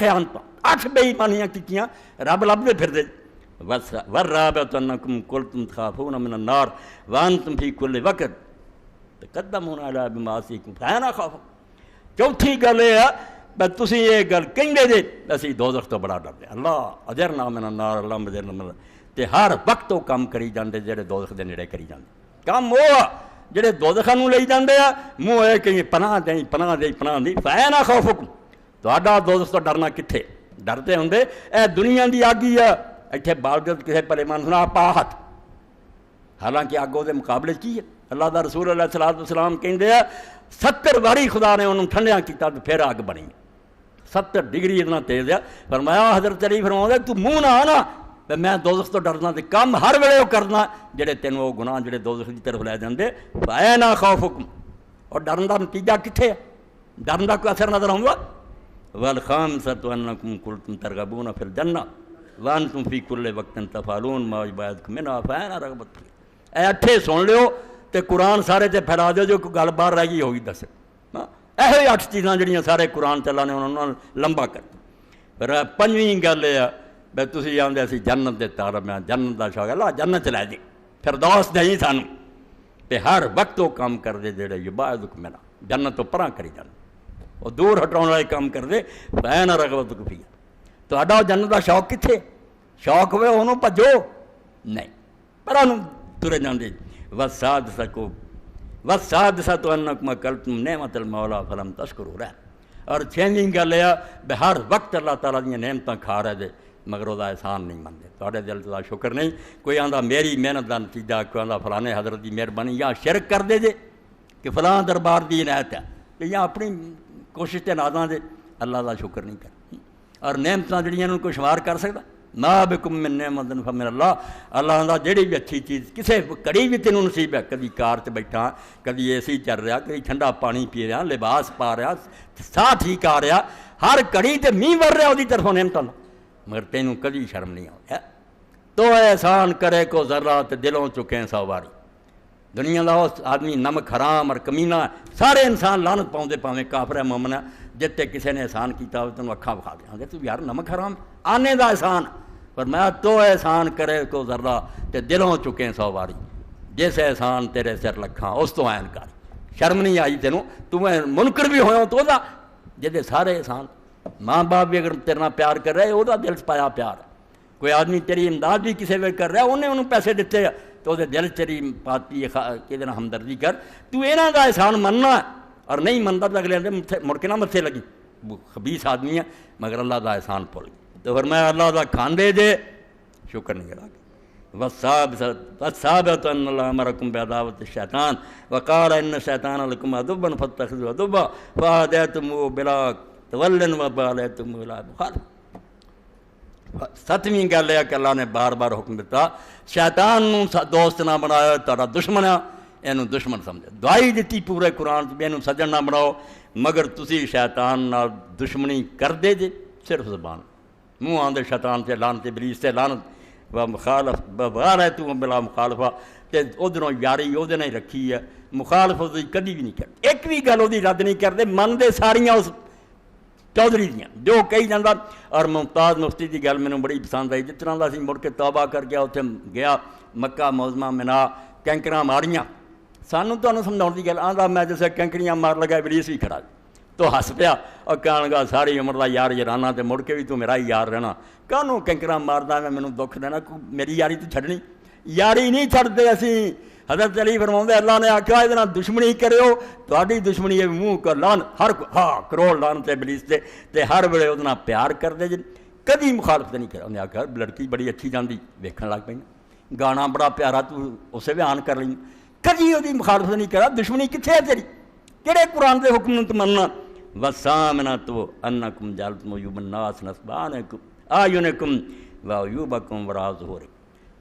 خیانتاں 8 بے ایمانیاں کیتیاں رب لبدے پھردے والرابعۃ انکم کنتم تخافون من النار وانتم فی کل وقت تقدمون علی بمعاصیکم فانا خاف. چوتھی گل یہ ہے بس تسی یہ گل کہندے جے اسی دوزخ تو بڑا ڈردے اللہ اجرنا من النار اللہ اجرنا من تے ہر وقت وہ کام کری جاندے جڑے دوزخ دے نیڑے کری جاندے. کام وہ جڑے دوزخ نوں لئی جاندے آ منہ اے کہ پناہ دیں پناہ دیں پناہ دی فانا خوفکم. تہاڈا دوزخ تو ڈرنا کتھے؟ ڈردے ہوندے اے دنیا دی آگی ہے اتنے باوجود کسی پلے من سنا پاہت حالانکہ اگوں دے مقابلے کی ہے. اللہ دا رسول علیہ الصلوۃ والسلام کہندے 70 واری خدا نے انہوں ٹھنڈیاں کیتا تو پھر اگ بنی 70 ڈگری اتنا تیز ہے. فرمایا حضرت علی فرماؤں تو منہ نہ آنا میں دوزخ تو ڈرنا تے کم ہر ویلے وہ کرنا جڑے تینوں وہ گناہ جڑے دوزخ کی طرف لے جاندے فانا خوفکم. اور ڈرن دا نتیجہ کتنے ہے؟ ڈرن دا کوئی اثر نظر آؤں. والخامسۃ انکم کنتم ترغبون فی الجنہ وانتم فی کل وقت تفعلون ما یبعدکم منہا فانا رغبت فیہ. اے اٹھے سن لیو تے قرآن سارے تے پھیلا دیو جو کوئی گل باہر رہ گئی ہوگی دس. یہ 8 چیزاں جڑیاں سارے قرآن چلا نے انہوں نے لمبا کر دیا. پھر 5ویں گل یہ ہے بھائی تسی آندے اسی جنت دے طالب ہیں جنت دا شوق اللہ جنت لے جی فردوس دیں سانوں تے ہر وقت وہ کام کر دے جڑے یبعدکم منہا جنت تو پراں کری جاندے وہ دور ہٹاؤن والے کام کر دے فانا رغبتکم فیہ. تہاڈا جنت دا شوق کتھے؟ شوق ہوئے انہوں بھجو نہیں پراں ترے جاندے. والسادسۃ انکم اکلتم نعمت المولا فلم تشکروا لہ. اور 6ویں گل یہ بے ہر وقت اللہ تعالیٰ دیا نعمتاں کھا رہے دے مگر وہ احسان نہیں منتے. تھوڑے دل کا شکر نہیں. کوئی آندا میری محنت کا نتیجہ کوئی آندا فلانے حضرت کی مہربانی یا شرک کر دے جے کہ فلاں دربار دی عنایت ہے یا اپنی کوشش تے نازاں دے اللہ کا شکر نہیں کر. اور نعمتاں جڑیاں ان کو شمار کر سکتا ما بکم من نعمت فمن اللہ. اللہ آندا جہڑی بھی اچھی چیز کسے کڑی بھی تینوں نصیب ہے کدی کار تے بیٹھا کدی اے سی چل رہا کدی ٹھنڈا پانی پی رہا لباس پا رہا ساہ ٹھیک آ رہا ہر کڑی تے میਂہ ور رہا وہ طرفوں نعمتاں مگر تینوں کدی شرم نہیں آ تو احسان کرے کو ذرہ تے دلوں چکیں 100 واری. دنیا دا اس آدمی نمک حرام اور کمینہ سارے انسان لعنت پاؤندے پاویں کافر ہے مومن ہے جتے کسی نے احسان کیتا ہوئے تینوں اکھاں بکھا دیا کہ تو یار نمک حرام آنے دا احسان پر میں تو احسان کرے کو ذرہ تے دلوں چکیں 100 واری. جس احسان تیرے سر لکھاں اس تو عین کر. شرم نہیں آئی تینوں تو منکر بھی ہویا تو دا جدے سارے احسان. ماں باپ بھی اگر تیرے نال پیار کر رہے وہ دل چ پایا پیار. کوئی آدمی تیری امداد بھی کسی ویل کر رہا انہیں انہوں پیسے دیتے تو وہ دل تیری پاتی کہ ہمدردی کر تو یہاں کا احسان مننا اور نہیں منتا تو اگلے مڑ کے نہ متھے لگی. خبیث آدمی ہے مگر اللہ کا احسان بھول گئی. تو پھر میں اللہ کا کھاندے دے شکر نہیں کرا گا. والسابعۃ ان اللہ امرکم بعداوۃ الشیطان وقال ان الشیطان لکم عدوا فاتخذوه عدوا فہدیتموہ بلا تول وبالیتموہ الی مخالفۃ. 7ویں گل ہے کہ اللہ نے بار بار حکم دیتا شیطان نو دوست نہ بنایا تہاڈا دشمن ہے اینوں دشمن سمجھے. دعائی دیتی پورے قرآن چ اینوں سجن نہ بناؤ مگر تسی شیطان نال دشمنی کر دے جے صرف زبان منہ آندے شیطان سے لعنت ابلیس سے لعنت و مخالف بغالتو بلا مخالفہ تے ادھروں یاری وہ نہیں رکھی ہے مخالفت کدی بھی نہیں کرتے. ایک بھی گل وہ رد نہیں کرتے منتے ساریاں اس چودھری دیاں جو کہی جاندہ. اور ممتاز مفتی کی گل مینوں بڑی پسند آئی جتنا دا سی مڑ کے توبہ کر گیا اتنے گیا مکہ موزمہ منا کینکراں ماریاں سانوں تمہیں سمجھاؤن کی گل آندا میں جیسے کینکریاں مار لگا ابلیس بھی کھڑا تو ہس پیا اور کہن لگا ساری عمر دا یار یارانا تے مڑ کے بھی تو میرا ہی یار رہنا کانوں کینکراں ماردا میں مینوں دکھ دینا میری یاری تو چھڈنی یاری نہیں چھڈتے اسی. حضرت علی فرماؤندے اللہ نے آکھیا اے نال دشمنی کریو تہاڈی دشمنی ہے منہ کر لان ہر کروڑ لان تے ابلیس تے ہر ویلے اودے نال پیار کردے جے کدی مخالفت نہیں کرا. انہیں آکھیا لڑکی بڑی اچھی جاندی ویکھن لگ پئی گانا بڑا پیارا تو اسے بیان کر لیں کدی اودی مخالفت نہیں کرا. دشمنی کتھے ہے تیری کہڑے قرآن دے حکم نوں تے مننا. وَالثَّامِنَةُ أَنَّكُمْ جَعَلْتُمْ عُيُوبَ النَّاسِ نَصْبَ أَعْيُنِكُمْ وَعُيُوبَكُمْ وَرَاءَ ظُهُورِكُم.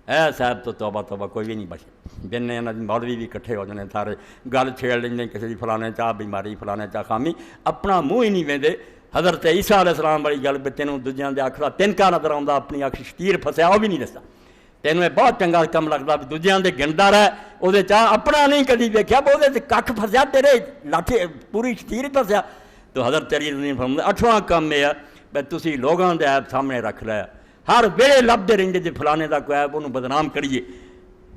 اے صاحب تو توبہ کوئی بھی نہیں بچے جن نے مولوی بھی کٹھے ہو جانے سارے گل چھیڑ لیں کسی کی فلانے چاہ بیماری فلانے چاہ خامی اپنا منہ ہی نہیں ویندے. حضرت عیسیٰ علیہ السلام والی گل تینوں دوجیاں دے آکھدا تنکا نظر آਉਂدا اپنی اکھ شتیر پھسیا وہ بھی نہیں دستا تینوں بہت چنگا کم لگتا بھی دوجیاں دے گندا رہے وہ چاہ اپنا نہیں کدی ویکھیا وہ کھ پھسیا تیرے لاٹھی پوری شتیر پھسیا. تو حضرت علی نے فرمایا 8واں کام یہ ہے بھائی تسی لوگوں دے عیب سامنے رکھ لیا ہر ویلے لبدے رہندے جے فلانے دا کوئی عیب انہوں بدنام کریے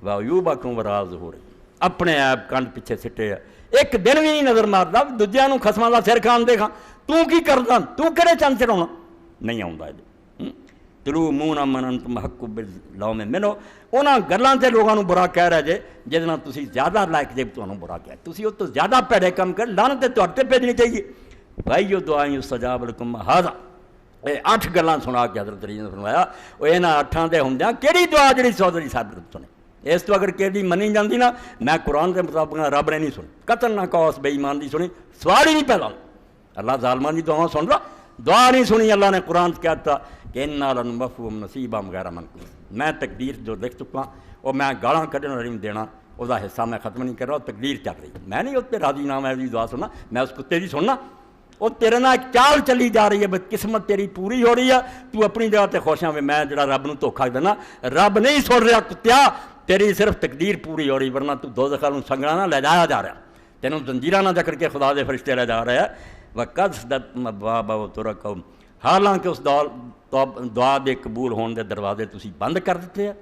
وعیوبکم وراء ظہورکم اپنے عیب کنڈ پیچھے سٹے ایک دن بھی نہیں نظر ماردا دوجیاں نوں خسماں دا سر کھان دے کھاں تو کی کردا تو کہڑے چند چڑھاونا نہیں آوندا تلومون من انتم حق باللوم منو انہاں گلاں تے لوگاں نوں برا کہہ رہے جے جہدے نال تسی زیادہ لائق جے تانوں برا کہہ تسی او تو زیادہ پیڑے کم کر لعنت تے تہاڈے تے بھیجنی چاہیے بھائی دعا یستجاب لکم ھذا یہ 8 گلاں سنا کے حضرت علی نے فرمایا وہ انہاں 8 دے ہوندیاں کیڑی دعا جڑی چودھری صاحب سنے اس تو اگر کہڑی منی جاندی نا میں قرآن کے مطابق رب نے نہیں سنی قتل نہ کہو بے ایمان دی سنی سوال ہی نہیں پیدا اللہ ظالمان دی دعا سن رہا دعا نہیں سنی اللہ نے قرآن سے کہتا کہ انا لنوفیہم نصیبہم غیر منقوص میں تقدیر جو لکھ چکا اور میں گالاں کڈن نہیں دینا وہ حصہ میں ختم نہیں کر رہا تقدیر چل رہی میں نہیں اس پہ راضی نہ میں دعا سننا میں اس کتے دی سننا وہ تیرے نال ایک چال چلی جا رہی ہے بس قسمت تیری پوری ہو رہی ہے تو اپنی جگہ تے خوش ہیں میں جڑا رب نوں دھوکھا دینا رب نہیں سن رہا کتیا تیری صرف تقدیر پوری ہو رہی ورنہ تو دوزخ نوں سنگنا نہ لے جایا جا رہا تینوں زنجیراں نہ جکڑ کے خدا دے فرشتے لے جا رہے ہیں وقد صدت مبواب وترکم حالانکہ اس دعا دے قبول ہون دے دروازے تسی بند کر دیتے ہیں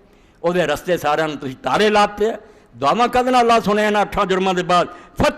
وہ رستے سارے تسی تارے لاتے ہیں دعاواں کدے نال اللہ سنے 8 جرماں دے بعد